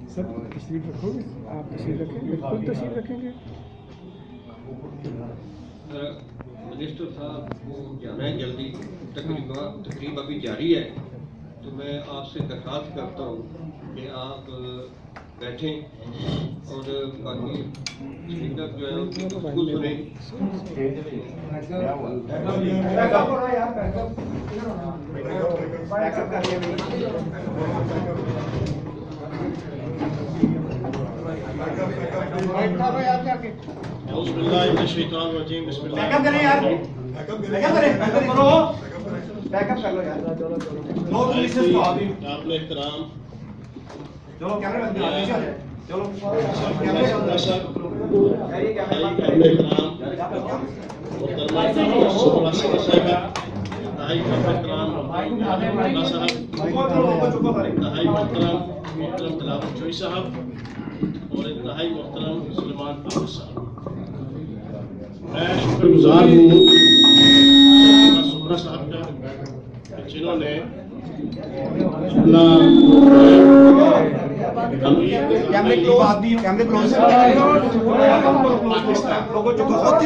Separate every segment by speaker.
Speaker 1: Sir तशरीफ रखोगे? आप तशरीफ रखें, बिल्कुल तशरीफ रखेंगे।
Speaker 2: मिनिस्टर साहब को जाना है जल्दी, तकरीब अभी जारी है, तो मैं आपसे दरख्वास्त करता हूँ कि आप बैठें और बाकी स्पीकर जो है उनकी गुफ्तगू सुने।
Speaker 3: मैं शुक्रगुजार हूँ सुब्रा साहब का, जिन्होंने अपना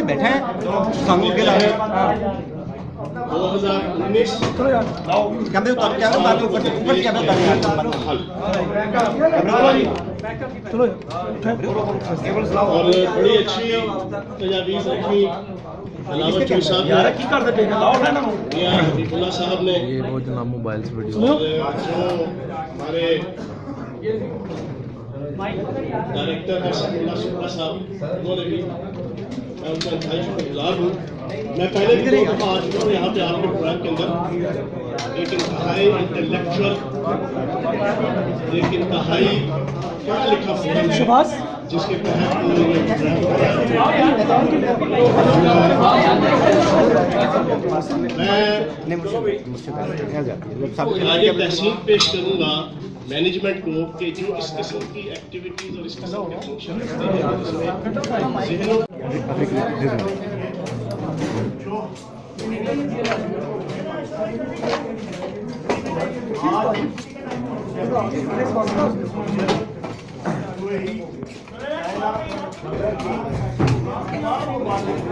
Speaker 4: बैठे हैं
Speaker 3: 2019 और बड़ी अच्छी तजावीज़ रखी अलावा चौधरी साहब ने,
Speaker 5: ये वो जनाब मोबाइल से वीडियो
Speaker 3: और जो हमारे डायरेक्टर है सुब्रा साहब, उन्होंने भी, मैं उनका इंतहाई शुक्रगुजार हूँ। मैं पहले भी 2 दफ़ा आ चुका हूँ यहाँ पे आपके प्रोग्राम के अंदर, एक इंतहाई इंटेलेक्चुअल, एक इंतहाई पढ़ा लिखा फोरम है जिसके तहत मैं तहसीन पेश करूँगा मैनेजमेंट को कि जो इस किस्म की एक्टिविटीज और इस किस्म के फंक्शन जिसमें